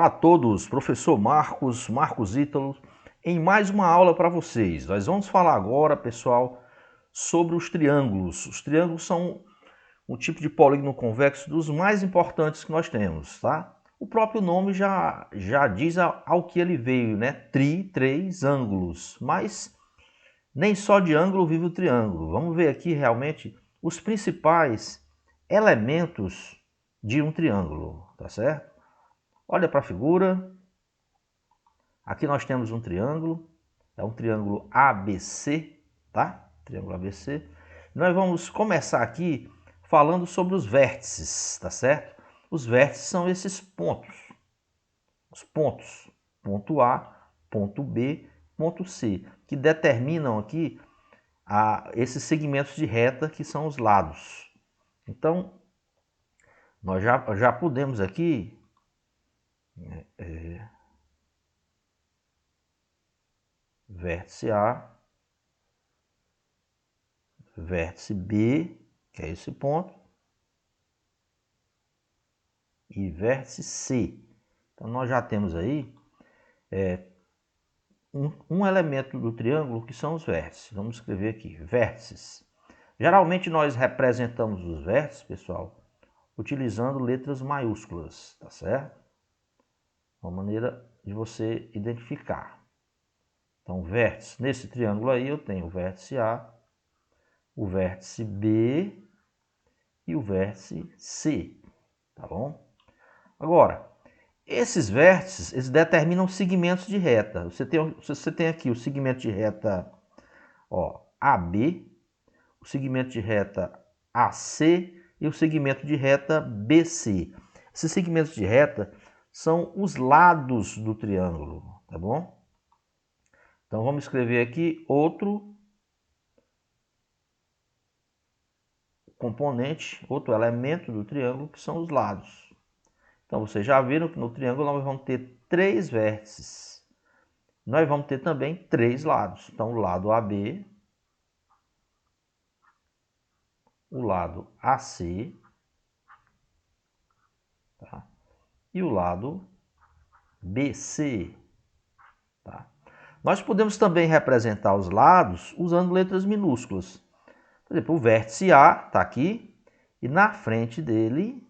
Olá a todos, professor Marcos Ítalo, em mais uma aula para vocês. Nós vamos falar agora, pessoal, sobre os triângulos. Os triângulos são um tipo de polígono convexo dos mais importantes que nós temos, tá? O próprio nome já diz ao que ele veio, né? Três ângulos, mas nem só de ângulo vive o triângulo. Vamos ver aqui realmente os principais elementos de um triângulo, tá certo? Olha para a figura. Aqui nós temos um triângulo, é um triângulo ABC, tá? Triângulo ABC. Nós vamos começar aqui falando sobre os vértices, tá certo? Os vértices são esses pontos. Os pontos, ponto A, ponto B, ponto C, que determinam aqui esses segmentos de reta que são os lados. Então, nós já podemos aqui vértice A, vértice B, que é esse ponto, e vértice C. Então, nós já temos aí um elemento do triângulo que são os vértices. Vamos escrever aqui, vértices. Geralmente nós representamos os vértices, pessoal, utilizando letras maiúsculas, tá certo? Uma maneira de você identificar. Então, vértice, nesse triângulo aí eu tenho o vértice A, o vértice B e o vértice C, tá bom? Agora, esses vértices, eles determinam segmentos de reta. Você tem aqui o segmento de reta AB, o segmento de reta AC e o segmento de reta BC. Esses segmentos de reta são os lados do triângulo, tá bom? Então vamos escrever aqui outro componente, outro elemento do triângulo, que são os lados. Então vocês já viram que no triângulo nós vamos ter três vértices. Nós vamos ter também três lados. Então o lado AB, o lado AC, tá? E o lado BC. Tá? Nós podemos também representar os lados usando letras minúsculas. Por exemplo, o vértice A está aqui e na frente dele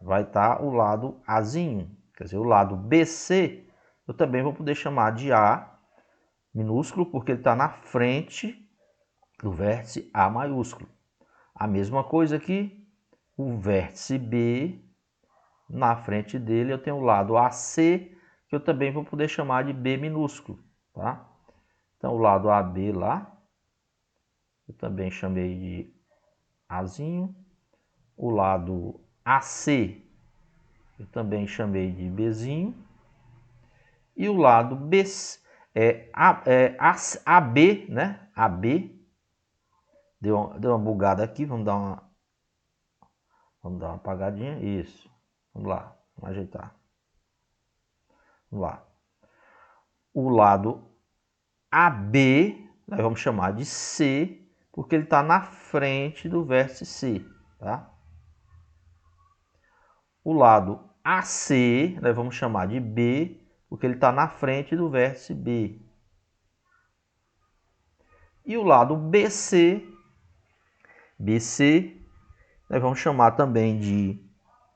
vai estar o lado Azinho. Quer dizer, o lado BC eu também vou poder chamar de A minúsculo porque ele está na frente do vértice A maiúsculo. A mesma coisa aqui, o vértice B, na frente dele eu tenho o lado AC, que eu também vou poder chamar de B minúsculo, tá? Então, o lado AB lá, eu também chamei de Azinho. O lado AC, eu também chamei de Bzinho. E o lado B, AB, né? AB, deu uma bugada aqui, vamos dar uma apagadinha, isso. Vamos lá, vamos ajeitar. Vamos lá. O lado AB, nós vamos chamar de C, porque ele está na frente do vértice C, tá? O lado AC, nós vamos chamar de B, porque ele está na frente do vértice B. E o lado BC, nós vamos chamar também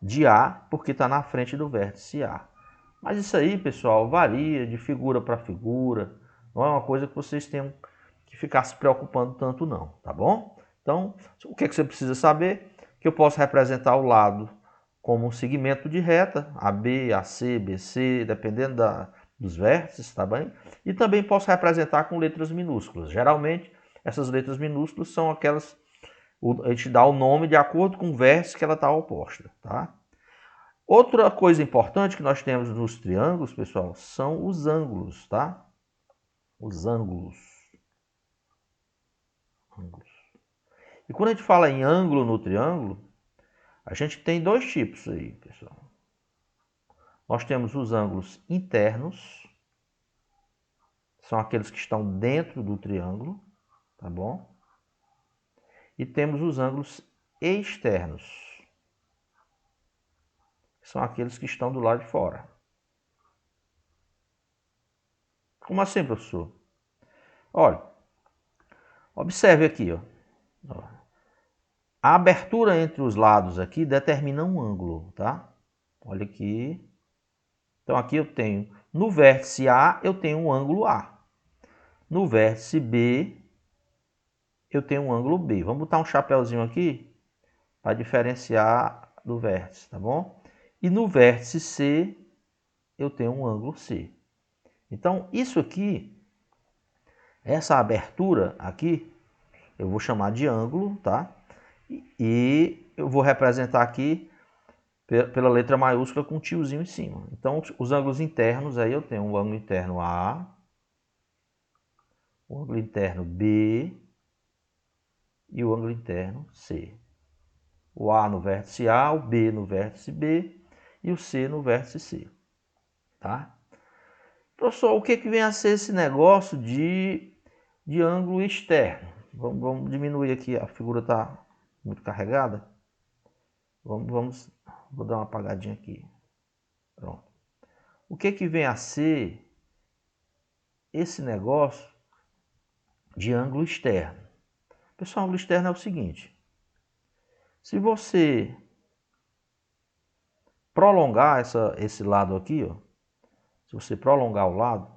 de A, porque está na frente do vértice A. Mas isso aí, pessoal, varia de figura para figura. Não é uma coisa que vocês tenham que ficar se preocupando tanto não, tá bom? Então, o que você precisa saber? Que eu posso representar o lado como um segmento de reta, AB, AC, BC, dependendo dos vértices, tá bem? E também posso representar com letras minúsculas. Geralmente, essas letras minúsculas são aquelas, a gente dá o nome de acordo com o vértice que ela está oposta, tá? Outra coisa importante que nós temos nos triângulos, pessoal, são os ângulos, tá? Os ângulos. E quando a gente fala em ângulo no triângulo, a gente tem dois tipos aí, pessoal. Nós temos os ângulos internos, são aqueles que estão dentro do triângulo, tá bom? E temos os ângulos externos. São aqueles que estão do lado de fora. Como assim, professor? Olha, observe aqui, ó. A abertura entre os lados aqui determina um ângulo, tá? Olha aqui. Então aqui eu tenho, no vértice A, eu tenho um ângulo A. No vértice B, eu tenho um ângulo B. Vamos botar um chapéuzinho aqui para diferenciar do vértice, tá bom? E no vértice C, eu tenho um ângulo C. Então, isso aqui, essa abertura aqui, eu vou chamar de ângulo, tá? E eu vou representar aqui pela letra maiúscula com um tiozinho em cima. Então, os ângulos internos, aí eu tenho o ângulo interno A, o ângulo interno B e o ângulo interno C. O A no vértice A, o B no vértice B e o C no vértice C. Tá? Professor, o que vem a ser esse negócio de ângulo externo? Vamos diminuir aqui, a figura está muito carregada. Vou dar uma apagadinha aqui. Pronto. O que vem a ser esse negócio de ângulo externo? Pessoal, ângulo externo é o seguinte. Se você prolongar esse lado aqui, ó, se você prolongar o lado,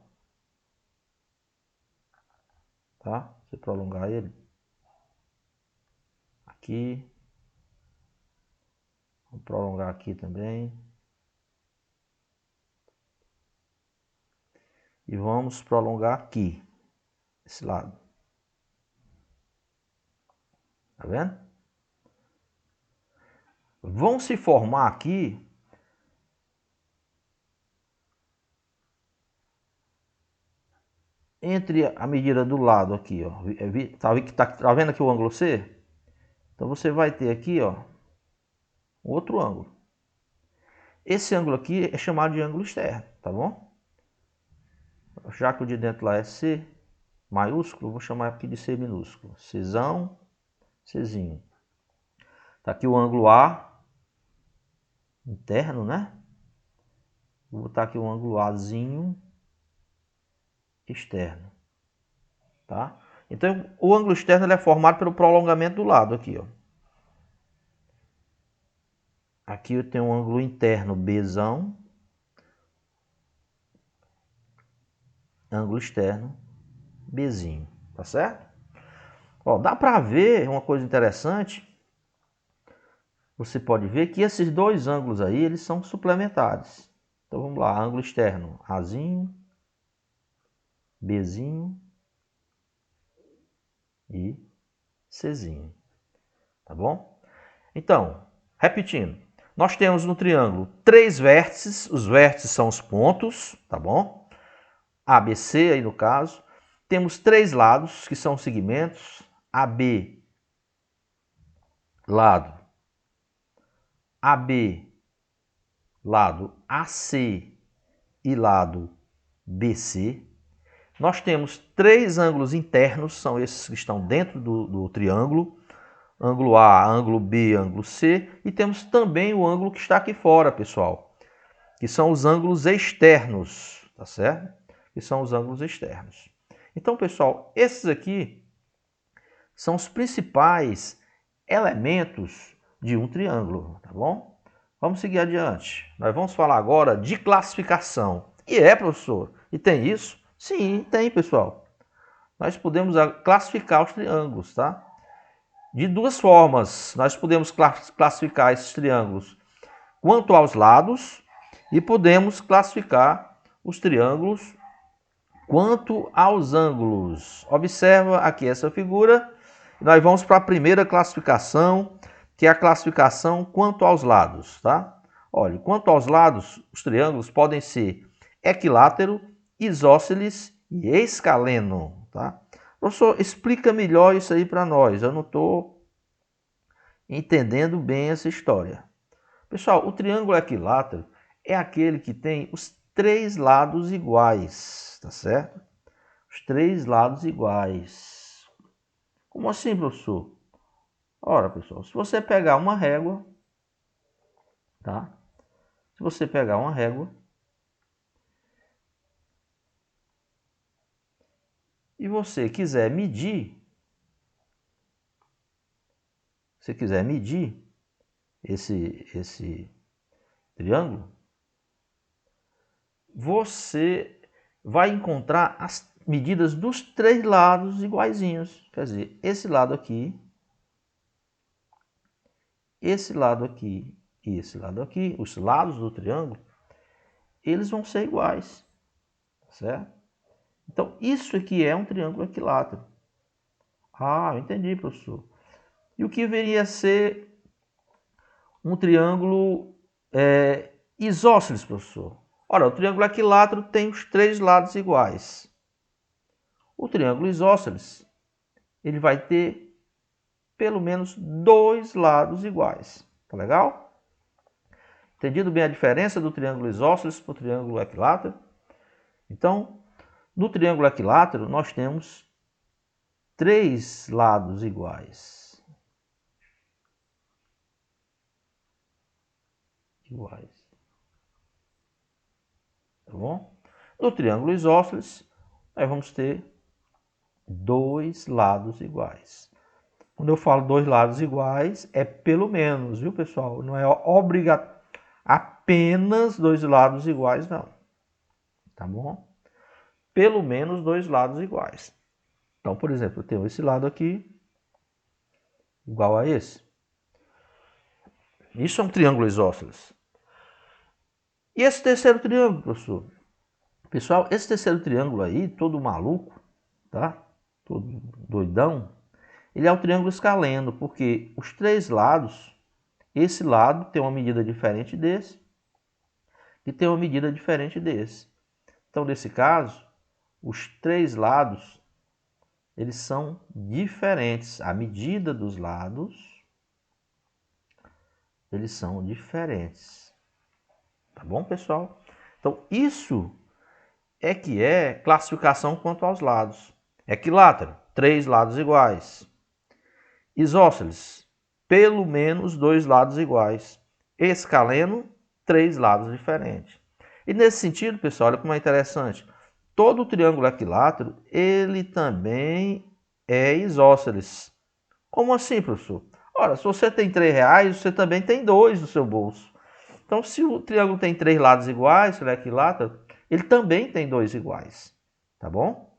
tá? Você prolongar ele aqui, vou prolongar aqui também. E vamos prolongar aqui, esse lado. Tá vendo? Vão se formar aqui entre a medida do lado aqui, ó. Tá vendo aqui o ângulo C? Então você vai ter aqui, ó, outro ângulo. Esse ângulo aqui é chamado de ângulo externo, tá bom? Já que o de dentro lá é C maiúsculo, vou chamar aqui de C minúsculo. Czão, Czinho. Tá aqui o ângulo A interno, né? Vou botar aqui o ângulo Azinho externo, tá? Então, o ângulo externo ele é formado pelo prolongamento do lado aqui, ó. Aqui eu tenho um ângulo interno Bzão, ângulo externo Bzinho, tá certo? Ó, dá para ver uma coisa interessante. Você pode ver que esses dois ângulos aí, eles são suplementares. Então vamos lá, ângulo externo Azinho, Bzinho e Czinho, tá bom? Então, repetindo, nós temos no triângulo 3 vértices, os vértices são os pontos, tá bom? ABC aí no caso. Temos 3 lados, que são os segmentos, AB, lado AB, lado AC e lado BC. Nós temos 3 ângulos internos, são esses que estão dentro do triângulo. Ângulo A, ângulo B, ângulo C. E temos também o ângulo que está aqui fora, pessoal. Que são os ângulos externos, tá certo? Que são os ângulos externos. Então, pessoal, esses aqui são os principais elementos de um triângulo, tá bom? Vamos seguir adiante. Nós vamos falar agora de classificação. E professor, e tem isso? Sim, tem, pessoal. Nós podemos classificar os triângulos, tá? De duas formas. Nós podemos classificar esses triângulos quanto aos lados e podemos classificar os triângulos quanto aos ângulos. Observa aqui essa figura. Nós vamos para a primeira classificação, que é a classificação quanto aos lados, tá? Olha, quanto aos lados, os triângulos podem ser equilátero, isósceles e escaleno, tá? Professor, explica melhor isso aí para nós. Eu não estou entendendo bem essa história. Pessoal, o triângulo equilátero é aquele que tem os 3 lados iguais, tá certo? Os 3 lados iguais. Como assim, professor? Ora, pessoal, se você pegar uma régua, tá? Se você pegar uma régua e você quiser medir, esse triângulo, você vai encontrar as medidas dos três lados iguaizinhos. Quer dizer, esse lado aqui, esse lado aqui e esse lado aqui, os lados do triângulo, eles vão ser iguais, certo? Então, isso aqui é um triângulo equilátero. Ah, eu entendi, professor. E o que viria a ser um triângulo isósceles, professor? Ora, o triângulo equilátero tem os três lados iguais. O triângulo isósceles, ele vai ter pelo menos dois lados iguais. Tá legal? Entendido bem a diferença do triângulo isósceles para o triângulo equilátero? Então, no triângulo equilátero, nós temos três lados iguais. Tá bom? No triângulo isósceles, nós vamos ter dois lados iguais. Quando eu falo dois lados iguais, é pelo menos, viu, pessoal? Não é obrigatório apenas dois lados iguais, não. Tá bom? Pelo menos dois lados iguais. Então, por exemplo, eu tenho esse lado aqui igual a esse. Isso é um triângulo isósceles. E esse terceiro triângulo, professor? Pessoal, esse terceiro triângulo aí, todo maluco, tá? Todo doidão, ele é o triângulo escaleno, porque os três lados, esse lado tem uma medida diferente desse e tem uma medida diferente desse. Então, nesse caso, os três lados, eles são diferentes. A medida dos lados, eles são diferentes. Tá bom, pessoal? Então, isso é que é classificação quanto aos lados. Equilátero, três lados iguais. Isósceles, pelo menos dois lados iguais. Escaleno, três lados diferentes. E nesse sentido, pessoal, olha como é interessante. Todo triângulo equilátero, ele também é isósceles. Como assim, professor? Ora, se você tem R$3, você também tem dois no seu bolso. Então, se o triângulo tem três lados iguais, se ele é equilátero, ele também tem dois iguais. Tá bom?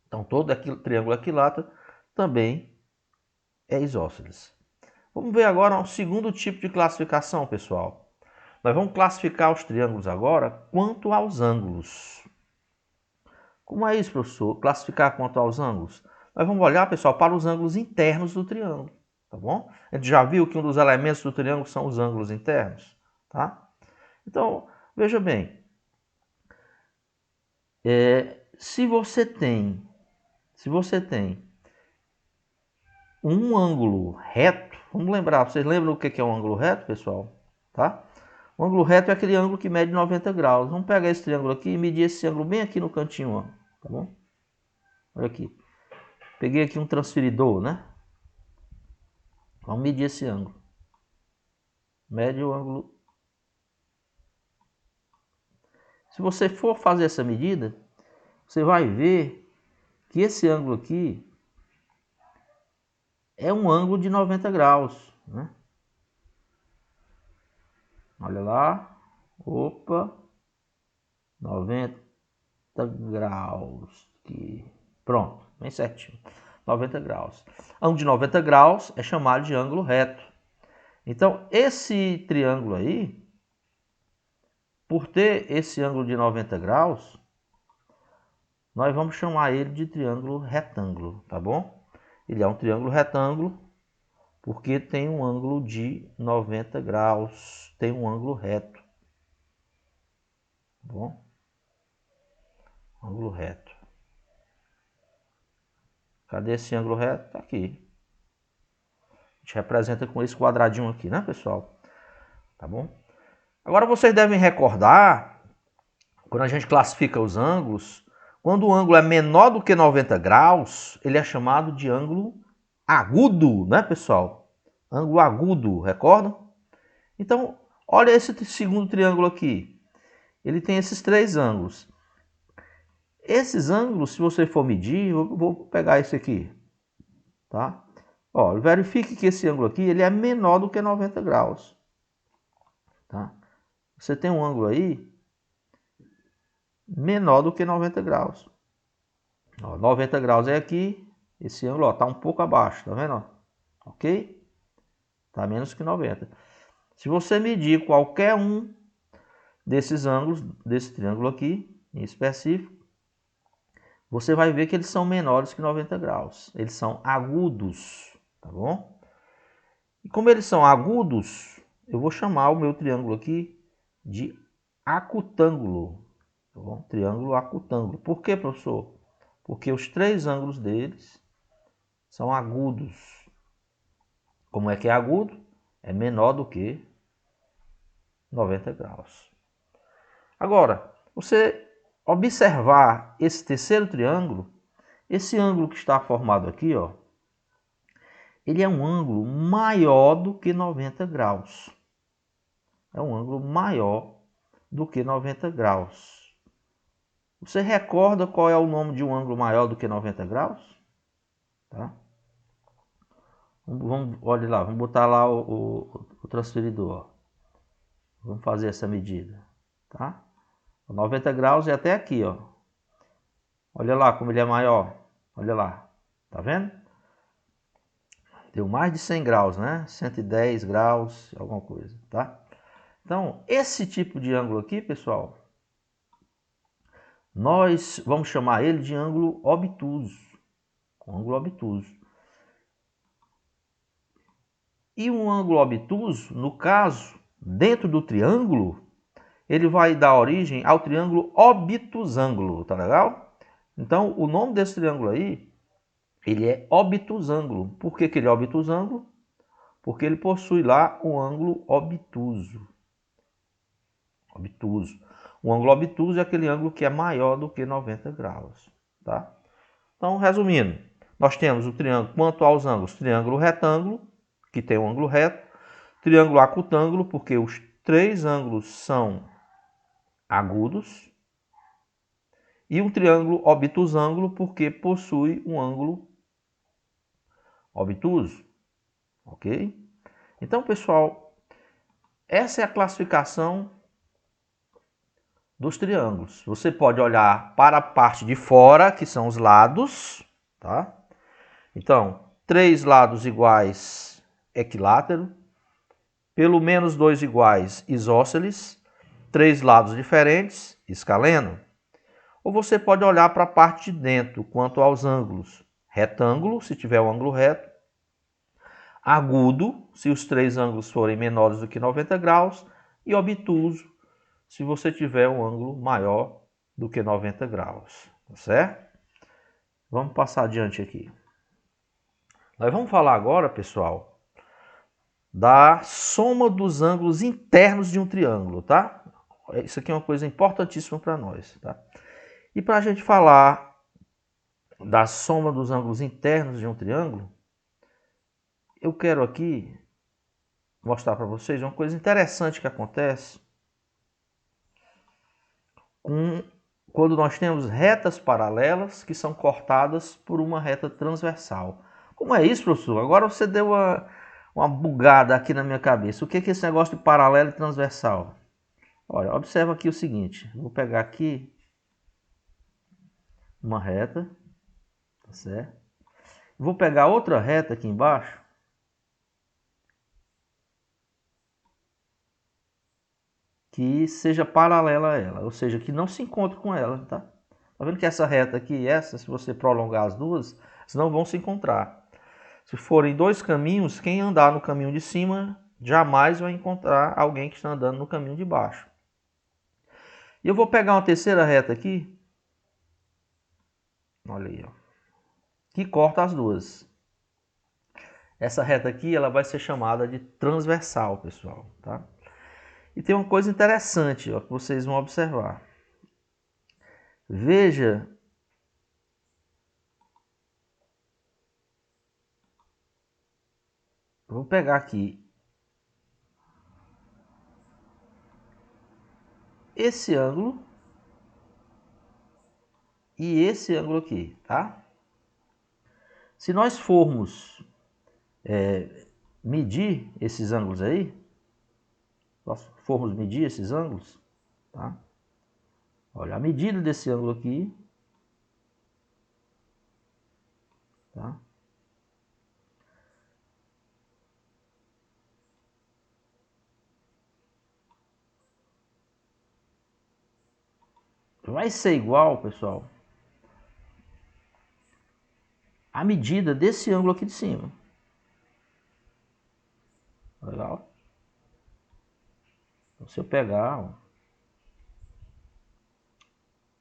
Então, todo triângulo equilátero também é isósceles. Vamos ver agora um segundo tipo de classificação, pessoal. Nós vamos classificar os triângulos agora quanto aos ângulos. Como é isso, professor? Classificar quanto aos ângulos? Nós vamos olhar, pessoal, para os ângulos internos do triângulo. Tá bom? A gente já viu que um dos elementos do triângulo são os ângulos internos. Tá? Então, veja bem. Se você tem um ângulo reto, vamos lembrar, vocês lembram o que é um ângulo reto, pessoal? Tá? O ângulo reto é aquele ângulo que mede 90 graus. Vamos pegar esse triângulo aqui e medir esse ângulo bem aqui no cantinho, ó, tá bom? Olha aqui. Peguei aqui um transferidor, né? Vamos medir esse ângulo. Mede o ângulo. Se você for fazer essa medida, você vai ver que esse ângulo aqui é um ângulo de 90 graus, né? Olha lá. Opa. 90 graus. Aqui. Pronto, bem certinho. 90 graus. Ângulo de 90 graus é chamado de ângulo reto. Então, esse triângulo aí, por ter esse ângulo de 90 graus, nós vamos chamar ele de triângulo retângulo, tá bom? Ele é um triângulo retângulo porque tem um ângulo de 90 graus, tem um ângulo reto. Tá bom? Ângulo reto. Cadê esse ângulo reto? Tá aqui. A gente representa com esse quadradinho aqui, né, pessoal? Tá bom? Agora vocês devem recordar, quando a gente classifica os ângulos, quando o ângulo é menor do que 90 graus, ele é chamado de ângulo agudo, né, pessoal? Ângulo agudo, recordam? Então, Olha esse segundo triângulo aqui. Ele tem esses três ângulos. Esses ângulos, se você for medir, eu vou pegar esse aqui, tá? Ó, verifique que esse ângulo aqui, ele é menor do que 90 graus, tá? Você tem um ângulo aí menor do que 90 graus. Ó, 90 graus é aqui, esse ângulo está um pouco abaixo, tá vendo? Ok? Está menos que 90. Se você medir qualquer um desses ângulos, desse triângulo aqui, em específico, você vai ver que eles são menores que 90 graus. Eles são agudos, tá bom? E como eles são agudos, eu vou chamar o meu triângulo aqui de acutângulo. Tá bom? Triângulo acutângulo. Por quê, professor? Porque os três ângulos deles são agudos. Como é que é agudo? É menor do que 90 graus. Agora, você observar esse terceiro triângulo, esse ângulo que está formado aqui, ó, ele é um ângulo maior do que 90 graus. É um ângulo maior do que 90 graus. Você recorda qual é o nome de um ângulo maior do que 90 graus? Tá? Olha lá, vamos botar lá o transferidor. Ó. Vamos fazer essa medida. Tá? 90 graus é até aqui, ó. Olha lá como ele é maior. Olha lá. Tá vendo? Deu mais de 100 graus, né? 110 graus, alguma coisa, tá? Então, esse tipo de ângulo aqui, pessoal, nós vamos chamar ele de ângulo obtuso. Ângulo obtuso. E um ângulo obtuso, no caso, dentro do triângulo, ele vai dar origem ao triângulo obtusângulo, tá legal? Então, o nome desse triângulo aí, ele é obtusângulo. Por que ele é obtusângulo? Porque ele possui lá um ângulo obtuso. Obtuso. O ângulo obtuso é aquele ângulo que é maior do que 90 graus, tá? Então, resumindo, nós temos o triângulo, quanto aos ângulos, triângulo retângulo, que tem um ângulo reto, triângulo acutângulo, porque os três ângulos são agudos, e um triângulo obtusângulo, porque possui um ângulo obtuso, ok? Então, pessoal, essa é a classificação dos triângulos. Você pode olhar para a parte de fora, que são os lados, tá? Então, três lados iguais, equilátero. Pelo menos dois iguais, isósceles. Três lados diferentes, escaleno. Ou você pode olhar para a parte de dentro, quanto aos ângulos. Retângulo, se tiver o ângulo reto. Agudo, se os três ângulos forem menores do que 90 graus. E obtuso, se você tiver um ângulo maior do que 90 graus. Tá certo? Vamos passar adiante aqui. Nós vamos falar agora, pessoal, da soma dos ângulos internos de um triângulo, tá? Isso aqui é uma coisa importantíssima para nós, tá? E para a gente falar da soma dos ângulos internos de um triângulo, eu quero aqui mostrar para vocês uma coisa interessante que acontece quando nós temos retas paralelas que são cortadas por uma reta transversal. Como é isso, professor? Agora você deu uma bugada aqui na minha cabeça. O que é esse negócio de paralelo e transversal? Olha, observa aqui o seguinte. Vou pegar aqui uma reta, tá certo? Vou pegar outra reta aqui embaixo. Que seja paralela a ela, ou seja, que não se encontre com ela, tá? Tá vendo que essa reta aqui e essa, se você prolongar as duas, elas não vão se encontrar. Se forem dois caminhos, quem andar no caminho de cima jamais vai encontrar alguém que está andando no caminho de baixo. E eu vou pegar uma terceira reta aqui, olha aí, ó, que corta as duas. Essa reta aqui, ela vai ser chamada de transversal, pessoal, tá? E tem uma coisa interessante, ó, que vocês vão observar. Veja vou pegar aqui esse ângulo e esse ângulo aqui, tá? Se nós formos medir esses ângulos aí, tá? Olha, a medida desse ângulo aqui, tá? Vai ser igual, pessoal, a medida desse ângulo aqui de cima. Legal? Então, se eu pegar, ó,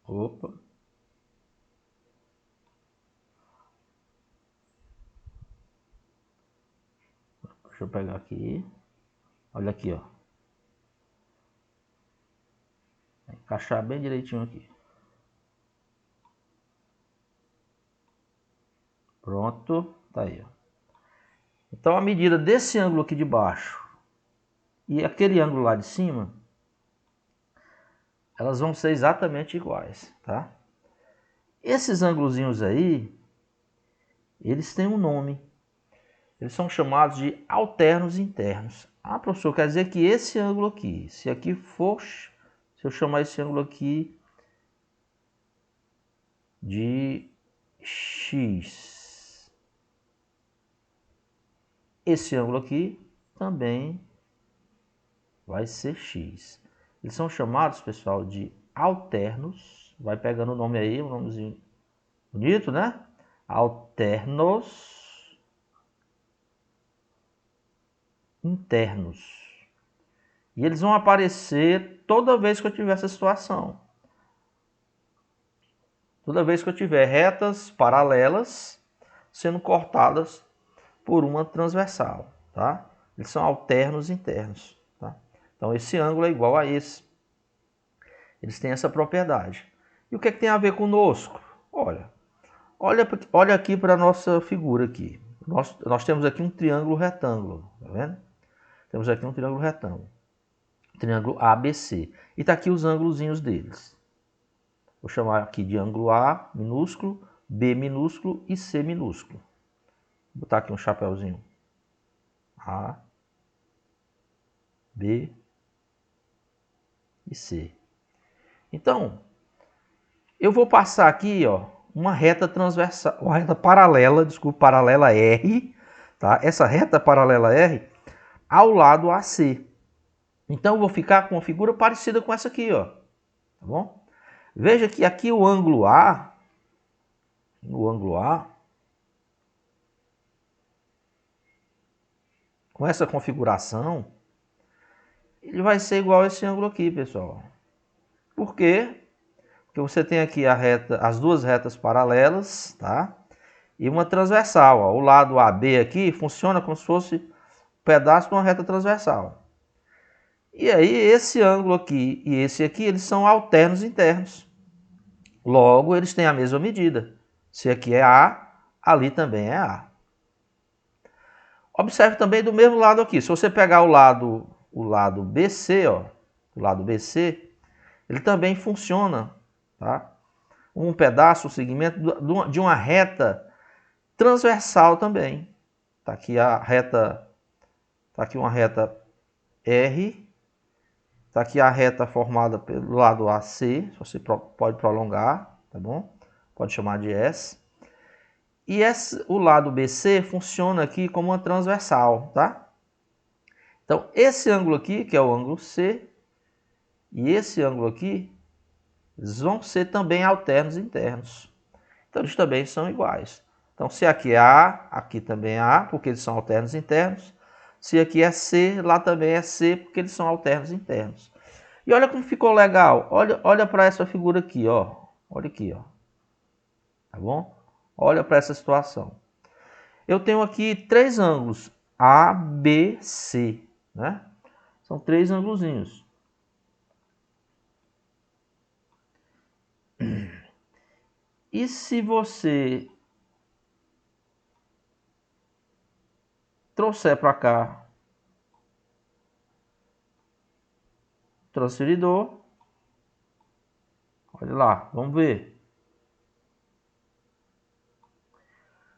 opa, deixa eu pegar aqui, olha aqui, ó, vai encaixar bem direitinho aqui. Pronto, tá aí, ó. Então a medida desse ângulo aqui de baixo e aquele ângulo lá de cima, elas vão ser exatamente iguais, tá? Esses ângulozinhos aí, eles têm um nome. Eles são chamados de alternos internos. Ah, professor, quer dizer que esse ângulo aqui, se eu chamar esse ângulo aqui de x, esse ângulo aqui também vai ser x. Eles são chamados, pessoal, de alternos. Vai pegando o nome aí, um nomezinho bonito, né? Alternos internos. E eles vão aparecer toda vez que eu tiver essa situação. Toda vez que eu tiver retas paralelas sendo cortadas por uma transversal, tá? Eles são alternos internos, tá? Então esse ângulo é igual a esse. Eles têm essa propriedade. E o que é que tem a ver conosco? Olha aqui para a nossa figura aqui. Nós temos aqui um triângulo retângulo, tá vendo? Temos aqui um triângulo retângulo. Triângulo ABC. E está aqui os ângulozinhos deles. Vou chamar aqui de ângulo A minúsculo, B minúsculo e C minúsculo. Vou botar aqui um chapéuzinho. A, B e C. Então, eu vou passar aqui, ó, uma reta transversal, uma reta paralela, paralela R, tá? Essa reta paralela R ao lado AC. Então eu vou ficar com uma figura parecida com essa aqui, ó. Tá bom? Veja que aqui o ângulo A, com essa configuração, ele vai ser igual a esse ângulo aqui, pessoal. Por quê? Porque você tem aqui as duas retas paralelas, tá? E uma transversal, ó. O lado AB aqui funciona como se fosse um pedaço de uma reta transversal. E aí esse ângulo aqui e esse aqui, eles são alternos internos. Logo, eles têm a mesma medida. Se aqui é A, ali também é A. Observe também do mesmo lado aqui. Se você pegar o lado BC, ó, o lado BC, ele também funciona, tá? Um pedaço, um segmento de uma reta transversal também. Tá aqui a reta, tá aqui uma reta R, tá aqui a reta formada pelo lado AC, você pode prolongar, tá bom? Pode chamar de S. E o lado BC funciona aqui como uma transversal, tá? Então, esse ângulo aqui, que é o ângulo C, e esse ângulo aqui, eles vão ser também alternos internos. Então, eles também são iguais. Então, se aqui é A, aqui também é A, porque eles são alternos internos. Se aqui é C, lá também é C, porque eles são alternos internos. E olha como ficou legal. Olha para essa figura aqui, ó. Olha aqui, ó. Tá bom? Olha para essa situação. Eu tenho aqui três ângulos, A, B, C, né? São três ângulozinhos. E se você trouxer para cá transferidor, Olha lá, vamos ver.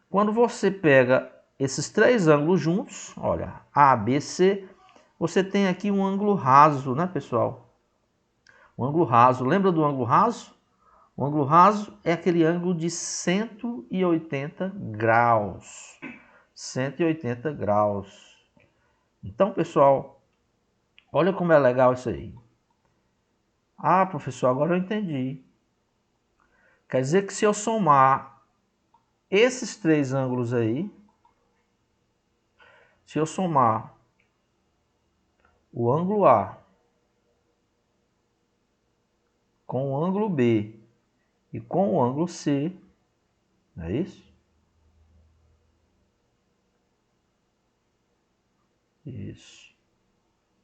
Quando você pega esses três ângulos juntos, olha, A, B, C, você tem aqui um ângulo raso, né, pessoal? Um ângulo raso. Lembra do ângulo raso? O ângulo raso é aquele ângulo de 180 graus. 180 graus. Então, pessoal, olha como é legal isso aí. Ah, professor, agora eu entendi. Quer dizer que se eu somar esses três ângulos aí, se eu somar o ângulo A com o ângulo B e com o ângulo C, não é isso? Isso.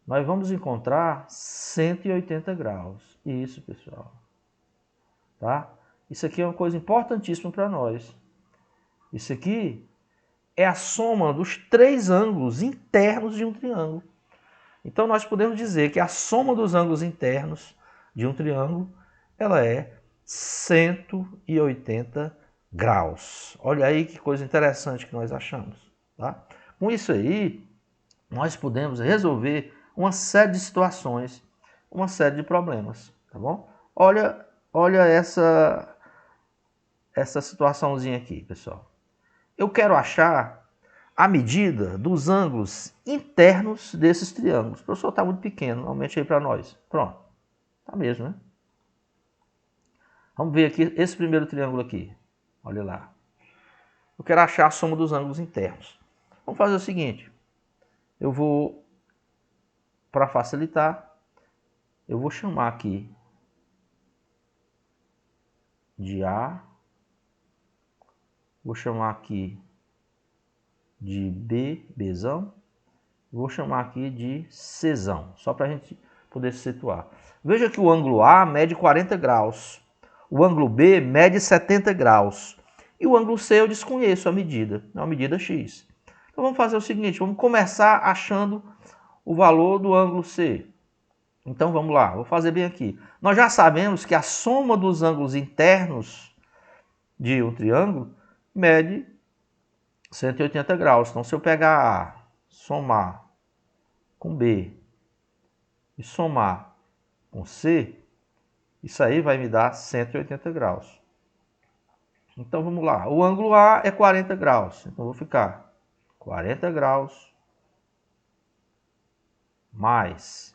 Nós vamos encontrar 180 graus. Isso, pessoal. Tá? Isso aqui é uma coisa importantíssima para nós. Isso aqui é a soma dos três ângulos internos de um triângulo. Então nós podemos dizer que a soma dos ângulos internos de um triângulo, ela é 180 graus. Olha aí que coisa interessante que nós achamos. Tá? Com isso aí, nós podemos resolver uma série de situações, uma série de problemas, tá bom? Olha essa situaçãozinha aqui, pessoal. Eu quero achar a medida dos ângulos internos desses triângulos. O professor está muito pequeno, aumente aí para nós. Pronto, tá mesmo, né? Vamos ver aqui esse primeiro triângulo aqui. Olha lá. Eu quero achar a soma dos ângulos internos. Vamos fazer o seguinte. Eu vou, para facilitar, eu vou chamar aqui de A. Vou chamar aqui de B, Bzão. Vou chamar aqui de Czão, só para a gente poder se situar. Veja que o ângulo A mede 40 graus. O ângulo B mede 70 graus. E o ângulo C eu desconheço a medida, é uma medida X. Então vamos fazer o seguinte, vamos começar achando o valor do ângulo C. Então vamos lá, vou fazer bem aqui. Nós já sabemos que a soma dos ângulos internos de um triângulo mede 180 graus. Então se eu pegar A, somar com B e somar com C, isso aí vai me dar 180 graus. Então vamos lá, o ângulo A é 40 graus, então vou ficar 40 graus mais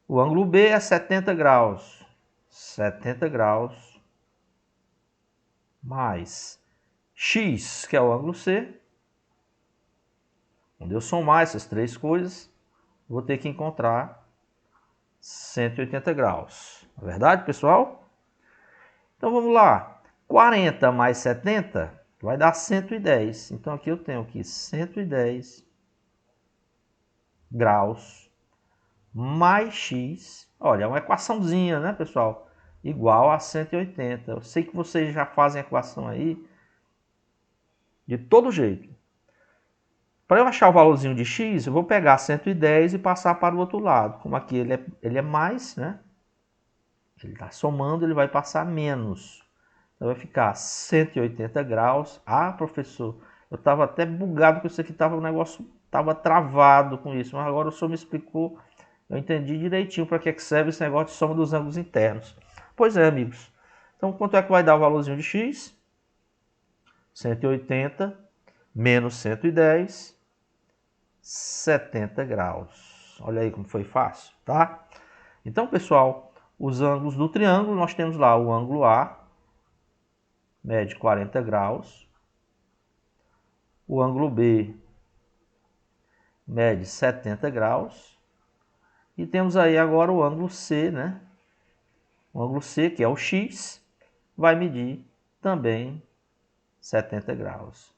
o ângulo B é 70 graus, 70 graus mais X, que é o ângulo C. Quando eu somar essas três coisas, vou ter que encontrar 180 graus. Não é verdade, pessoal? Então vamos lá. 40 mais 70 vai dar 110. Então aqui eu tenho aqui 110 graus mais x. Olha, é uma equaçãozinha, né, pessoal? Igual a 180. Eu sei que vocês já fazem a equação aí de todo jeito. Para eu achar o valorzinho de x, eu vou pegar 110 e passar para o outro lado. Como aqui ele é mais, né? Ele está somando, ele vai passar menos. Então vai ficar 180 graus. Ah, professor, eu estava até bugado com isso aqui, o negócio estava travado com isso, mas agora o senhor me explicou, eu entendi direitinho para que serve esse negócio de soma dos ângulos internos. Pois é, amigos. Então quanto é que vai dar o valorzinho de x? 180 menos 110, 70 graus. Olha aí como foi fácil, tá? Então, pessoal, os ângulos do triângulo, nós temos lá o ângulo A, mede 40 graus. O ângulo B mede 70 graus. E temos aí agora o ângulo C, né? O ângulo C, que é o X, vai medir também 70 graus.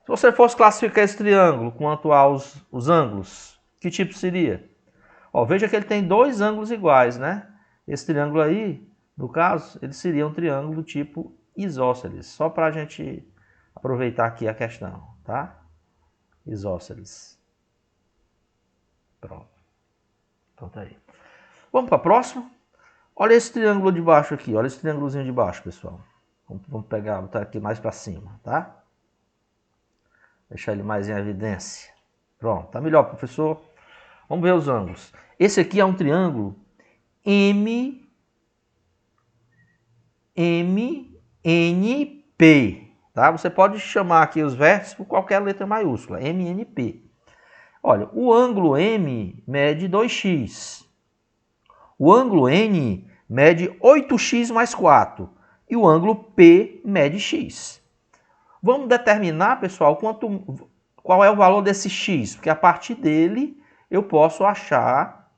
Se você fosse classificar esse triângulo quanto aos ângulos, que tipo seria? Ó, veja que ele tem dois ângulos iguais, né? Esse triângulo aí, no caso, ele seria um triângulo do tipo isósceles. Só para a gente aproveitar aqui a questão, tá? Isósceles. Pronto. Então tá aí. Vamos para a próxima? Olha esse triângulo de baixo aqui, olha esse triângulozinho de baixo, pessoal. Vamos pegar, botar aqui mais para cima, tá? Deixar ele mais em evidência. Pronto, tá melhor, professor? Vamos ver os ângulos. Esse aqui é um triângulo MNP, tá? Você pode chamar aqui os vértices por qualquer letra maiúscula, MNP. Olha, o ângulo M mede 2x. O ângulo N mede 8x mais 4. E o ângulo P mede x. Vamos determinar, pessoal, qual é o valor desse x, porque a partir dele eu posso achar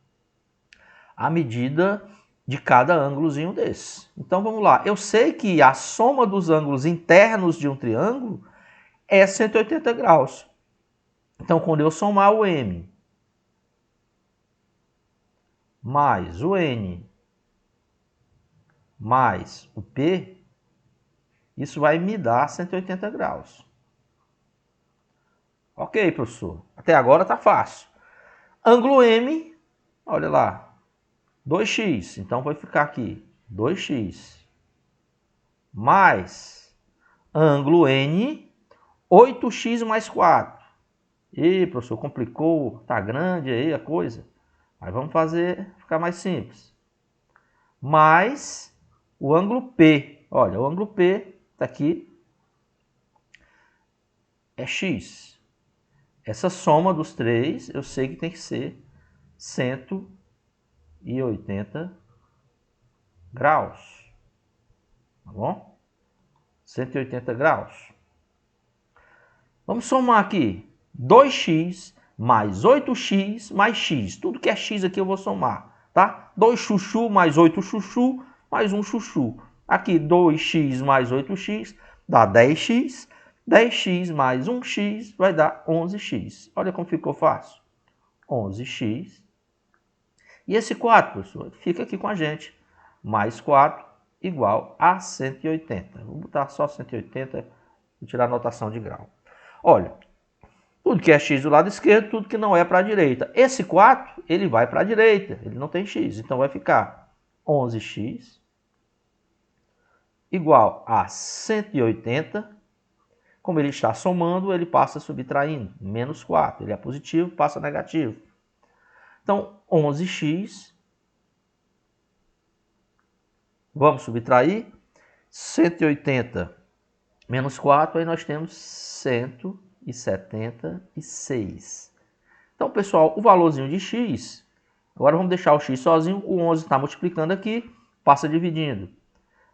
a medida de cada ângulozinho desse. Então vamos lá. Eu sei que a soma dos ângulos internos de um triângulo é 180 graus. Então quando eu somar o M mais o N mais o P, isso vai me dar 180 graus. Ok, professor. Até agora tá fácil. Ângulo M, olha lá, 2x. Então vai ficar aqui 2x mais ângulo N, 8x mais 4. Ih, professor, complicou, tá grande aí a coisa. Mas vamos fazer ficar mais simples. Mais o ângulo P. Olha, o ângulo P está aqui, é x. Essa soma dos três, eu sei que tem que ser 180 graus. Tá bom? 180 graus. Vamos somar aqui. 2x mais 8x mais x. Tudo que é x aqui eu vou somar, tá? 2 chuchu mais 8 chuchu mais 1 chuchu. Aqui 2x mais 8x dá 10x. 10x mais 1x vai dar 11x. Olha como ficou fácil. 11x. E esse 4, professor, fica aqui com a gente. Mais 4 igual a 180. Vou botar só 180 e tirar a notação de grau. Olha, tudo que é x do lado esquerdo, tudo que não é para a direita. Esse 4, ele vai para a direita, ele não tem x. Então vai ficar 11x igual a 180. Como ele está somando, ele passa subtraindo. Menos 4, ele é positivo, passa negativo. Então, 11x, vamos subtrair, 180 menos 4, aí nós temos 176. Então, pessoal, o valorzinho de x, agora vamos deixar o x sozinho, o 11 está multiplicando aqui, passa dividindo.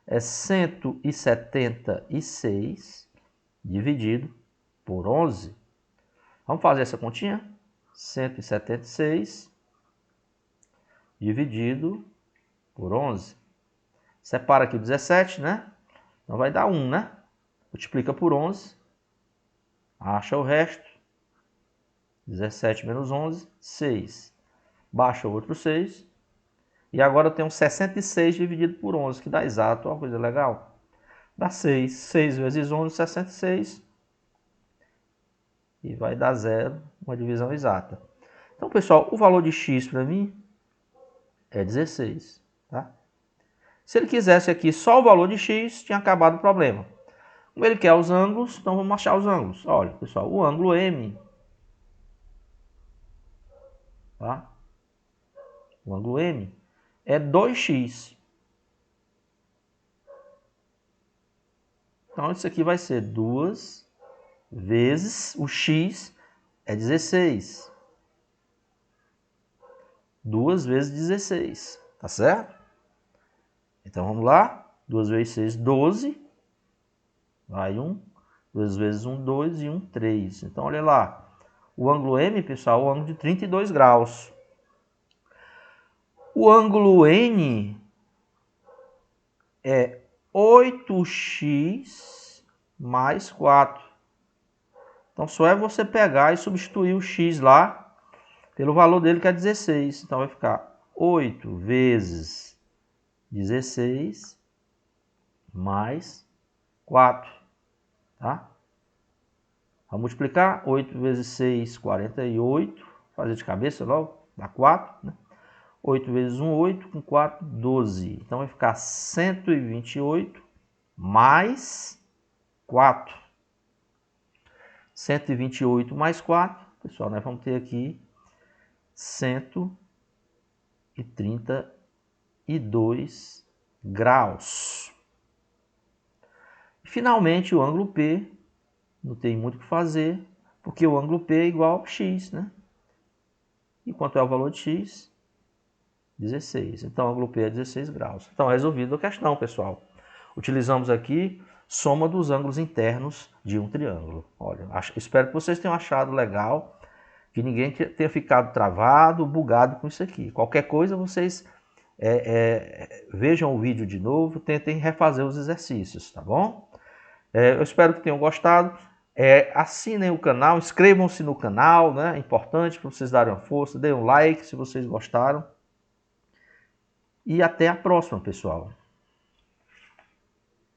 É 176 dividido por 11. Vamos fazer essa continha? 176 dividido por 11. Separa aqui o 17, né? Então vai dar 1, né? Multiplica por 11. Acha o resto. 17 menos 11, 6. Baixa o outro 6. E agora eu tenho 66 dividido por 11, que dá exato. Uma coisa legal. Dá 6. 6 vezes 11, 66. E vai dar 0, uma divisão exata. Então, pessoal, o valor de x para mim é 16. Tá? Se ele quisesse aqui só o valor de x, tinha acabado o problema. Como ele quer os ângulos, então vamos achar os ângulos. Olha, pessoal, o ângulo M, tá? O ângulo M é 2x. Então, isso aqui vai ser 2 vezes o x é 16. 2 vezes 16, tá certo? Então, vamos lá. 2 vezes 6, 12. Vai 1. 2 vezes 1, 2 e 1, 3. Então, olha lá. O ângulo M, pessoal, é o ângulo de 32 graus. O ângulo N é 8x mais 4. Então, só é você pegar e substituir o x lá pelo valor dele, que é 16. Então, vai ficar 8 vezes 16 mais 4. Tá? Vamos multiplicar. 8 vezes 6, 48. Fazer de cabeça logo. Dá 4. Né? 8 vezes 1, 8, com 4, 12. Então vai ficar 128 mais 4. 128 mais 4, pessoal, nós vamos ter aqui 132 graus. Finalmente, o ângulo P, não tem muito o que fazer, porque o ângulo P é igual a x, né? E quanto é o valor de x? 16. Então, o ângulo P é 16 graus. Então, resolvido a questão, pessoal. Utilizamos aqui soma dos ângulos internos de um triângulo. Olha, espero que vocês tenham achado legal, que ninguém tenha ficado travado, bugado com isso aqui. Qualquer coisa, vocês vejam o vídeo de novo, tentem refazer os exercícios, tá bom? Eu espero que tenham gostado. Assinem o canal, inscrevam-se no canal, né? É importante para vocês darem uma força, deem um like se vocês gostaram. E até a próxima, pessoal.